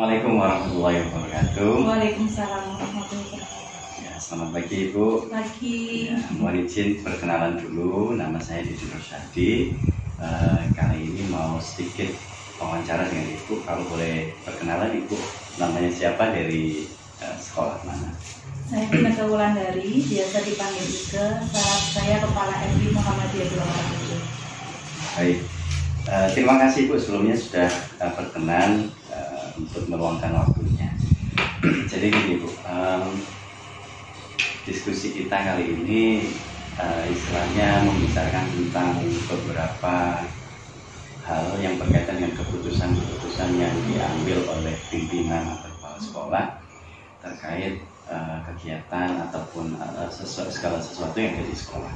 Assalamualaikum warahmatullahi wabarakatuh. Waalaikumsalam warahmatullahi wabarakatuh. Ya, selamat pagi Ibu. Pagi. Ya, mohon izin perkenalan dulu, nama saya Didi Rosyadi. Kali ini mau sedikit wawancara dengan Ibu. Kalau boleh perkenalan Ibu, namanya siapa, dari sekolah mana? Saya Inneke Wulandari, biasa dipanggil Ike. Saya Kepala MI Muhammadiyah Purwokerto. Baik, terima kasih Ibu sebelumnya sudah berkenan untuk meluangkan waktunya. Jadi gini Bu, diskusi kita kali ini istilahnya membicarakan tentang beberapa hal yang berkaitan dengan keputusan-keputusan yang diambil oleh pimpinan atau kepala sekolah terkait kegiatan ataupun segala sesuatu yang ada di sekolah.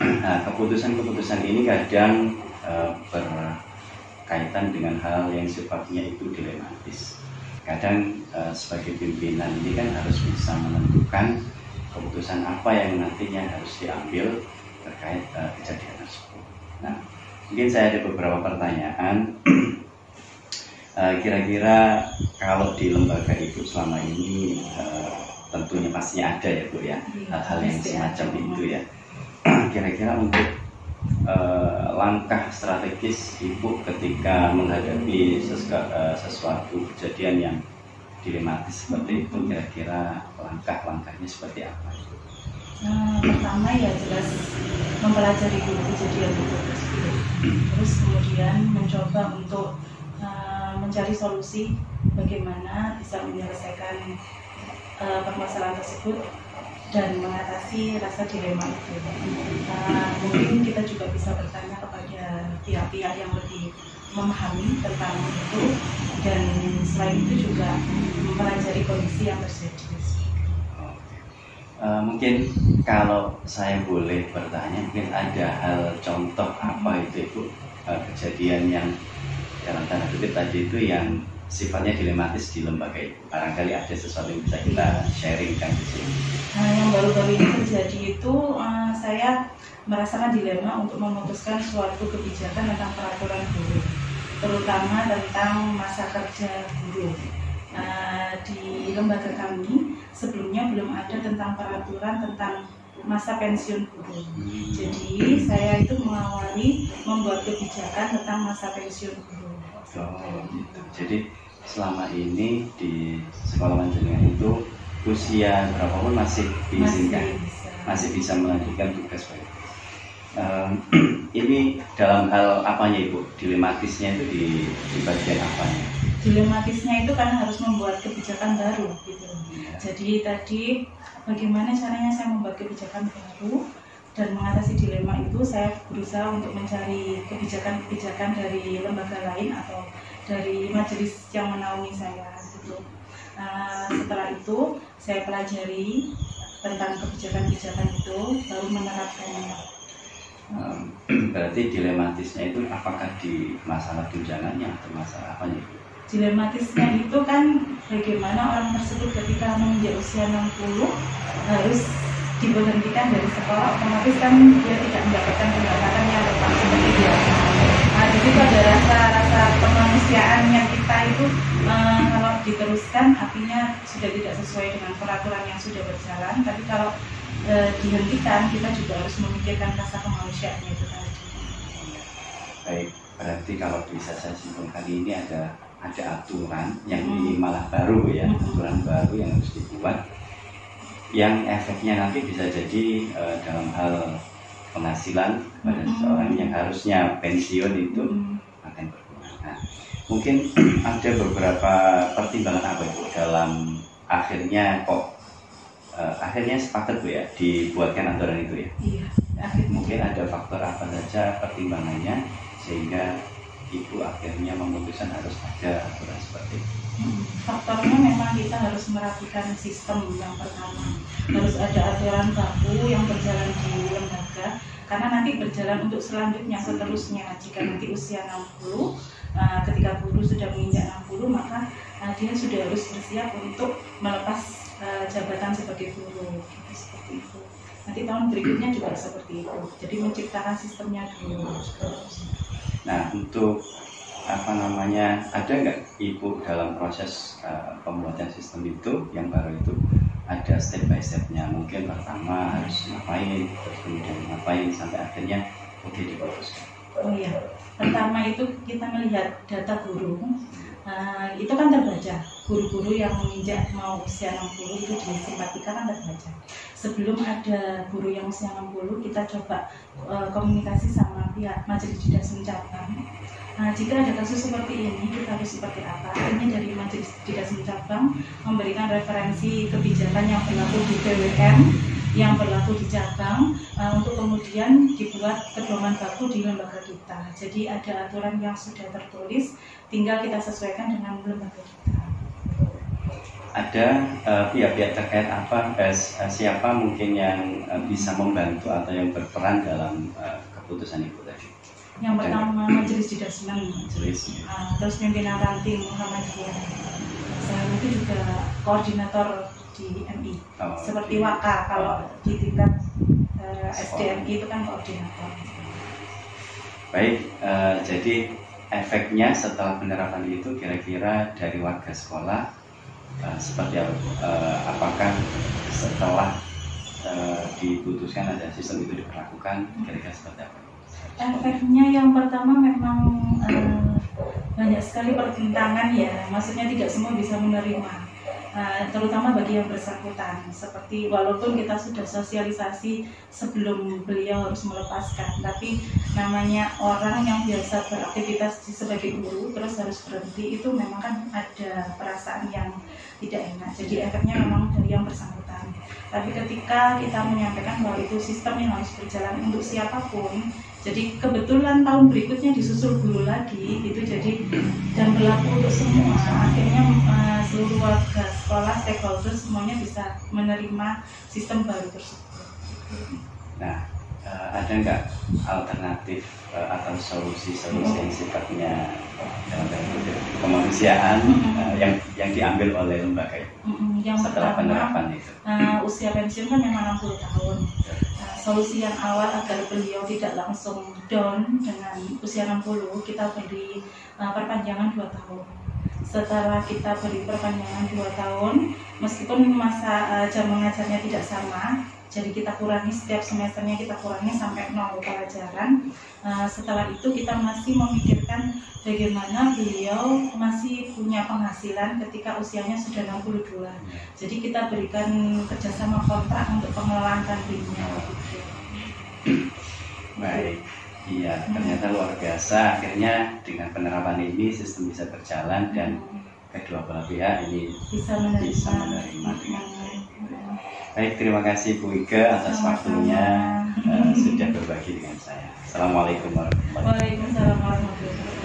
Nah, keputusan-keputusan ini kadang berkaitan dengan hal yang sifatnya itu dilematis. Kadang sebagai pimpinan ini kan harus bisa menentukan keputusan apa yang nantinya harus diambil terkait kejadian tersebut. Nah, mungkin saya ada beberapa pertanyaan. Kira-kira kalau di lembaga Ibu selama ini tentunya pastinya ada ya Bu ya, hal-hal yang semacam itu ya. Kira-kira untuk langkah strategis Ibu ketika menghadapi sesuatu kejadian yang dilematis seperti itu, kira-kira langkah-langkahnya seperti apa? Pertama ya jelas mempelajari dulu kejadian itu tersebut. Terus kemudian mencoba untuk mencari solusi bagaimana bisa menyelesaikan permasalahan tersebut dan mengatasi rasa dilema itu. Mungkin kita juga bisa bertanya kepada pihak-pihak yang lebih memahami tentang itu, dan selain itu juga mempelajari kondisi yang terjadi. Mungkin kalau saya boleh bertanya, mungkin ada hal contoh apa itu Ibu, kejadian yang dalam tanda kutip tadi itu yang sifatnya dilematis di lembaga Ibu. Barangkali ada sesuatu yang bisa kita sharingkan di sini. Yang baru-baru ini terjadi itu saya merasakan dilema untuk memutuskan suatu kebijakan tentang peraturan guru, terutama tentang masa kerja guru. Di lembaga kami sebelumnya belum ada tentang peraturan tentang masa pensiun guru. Jadi saya itu mengawali membuat kebijakan tentang masa pensiun guru. Oh, gitu. Jadi selama ini di sekolah panjenengan itu usia berapapun masih diizinkan, masih bisa melanjutkan tugas baik. Ini dalam hal apanya Ibu? Dilematisnya itu di bagian apanya? Dilematisnya itu karena harus membuat kebijakan baru gitu. Jadi tadi bagaimana caranya saya membuat kebijakan baru dan mengatasi dilema itu, saya berusaha untuk mencari kebijakan-kebijakan dari lembaga lain atau dari majelis yang menaungi saya gitu. Setelah itu saya pelajari tentang kebijakan-kebijakan itu, baru menerapkannya. Berarti dilematisnya itu apakah di masalah tunjangannya atau masalah apanya Ibu? Dilematisnya itu kan bagaimana orang tersebut ketika menginjak usia 60 harus diberhentikan dari sekolah, otomatis kan dia tidak mendapatkan pendapatan yang tetap seperti biasa. Di situ ada rasa kemanusiaannya kita itu, kalau diteruskan artinya sudah tidak sesuai dengan peraturan yang sudah berjalan, tapi kalau dihentikan kita juga harus memikirkan rasa kemanusiaannya itu tadi. Baik, berarti kalau bisa saya simpulkan ini ada aturan yang ini malah baru ya, aturan baru yang harus dibuat, yang efeknya nanti bisa jadi dalam hal penghasilan pada seseorang yang harusnya pensiun itu akan berkurang. Nah, mungkin ada beberapa pertimbangan apa Ibu dalam akhirnya kok akhirnya sepakat Bu ya dibuatkan aturan itu ya? Iya. Mungkin ada faktor apa saja pertimbangannya sehingga Ibu akhirnya memutuskan harus ada aturan seperti itu? Faktornya memang kita harus merapikan sistem. Yang pertama harus ada aturan baku yang berjalan di lembaga, karena nanti berjalan untuk seterusnya. Jika nanti usia 60, ketika guru sudah menginjak 60, maka dia sudah harus bersiap untuk melepas jabatan sebagai guru. Seperti itu. Nanti tahun berikutnya juga seperti itu. Jadi menciptakan sistemnya dulu. Nah, untuk apa namanya, ada nggak Ibu dalam proses pembuatan sistem itu yang baru itu ada step by stepnya, mungkin pertama harus ngapain, terus kemudian ngapain sampai akhirnya oke diputuskan. Oh iya, pertama itu kita melihat data guru. Itu kan terbaca, guru-guru yang menginjak mau usia 60 itu disimpatikan kan terbaca. Sebelum ada guru yang usia 60, kita coba komunikasi sama pihak Majelis Didasmen Cabang. Jika ada kasus seperti ini, kita harus seperti apa? Akhirnya dari Majelis Didasmen Cabang memberikan referensi kebijakan yang berlaku di BWM, yang berlaku di cabang, untuk kemudian dibuat pedoman baku di lembaga kita. Jadi ada aturan yang sudah tertulis, tinggal kita sesuaikan dengan lembaga kita. Ada pihak-pihak terkait apa, siapa mungkin yang bisa membantu atau yang berperan dalam keputusan Ibu tadi? Yang pertama Majelis Didasmen, terus pimpinan ranting Muhammadiyah. Saya itu juga koordinator di MI, seperti Waka kalau di tingkat SDMI itu kan koordinator. Baik, jadi efeknya setelah penerapan itu kira-kira dari warga sekolah seperti apa? Apakah setelah diputuskan ada sistem itu diberlakukan, kira-kira seperti apa? Efeknya yang pertama memang banyak sekali pertentangan ya, maksudnya tidak semua bisa menerima. Terutama bagi yang bersangkutan, seperti walaupun kita sudah sosialisasi sebelum beliau harus melepaskan, tapi namanya orang yang biasa beraktivitas sebagai guru terus harus berhenti, itu memang kan ada perasaan yang tidak enak. Jadi efeknya memang dari yang bersangkutan. Tapi ketika kita menyampaikan bahwa itu sistem yang harus berjalan untuk siapapun, jadi kebetulan tahun berikutnya disusul guru lagi, itu jadi dan berlaku untuk semua. Akhirnya seluruh warga sekolah, stakeholder semuanya bisa menerima sistem baru tersebut. Nah, ada nggak alternatif atau solusi-solusi yang sifatnya dalam bentuk kemanusiaan yang diambil oleh lembaga itu setelah penerapan itu? Usia pensiun kan memang 60 tahun. Solusi yang awal agar beliau tidak langsung down dengan usia 60, kita beri perpanjangan 2 tahun. Setelah kita beri perpanjangan 2 tahun, meskipun masa jam mengajarnya tidak sama, jadi kita kurangi setiap semesternya, kita kurangi sampai 0 pelajaran. Setelah itu kita masih memikirkan bagaimana beliau masih punya penghasilan ketika usianya sudah 62. Jadi kita berikan kerjasama kontrak untuk pengelolaan kantinnya. Baik, iya, ternyata luar biasa. Akhirnya dengan penerapan ini sistem bisa berjalan dan kedua belah pihak ini bisa menerima dengan baik. Baik, terima kasih Bu Ike atas waktunya sudah berbagi dengan saya. Assalamualaikum warahmatullahi wabarakatuh. Waalaikumsalam warahmatullahi wabarakatuh.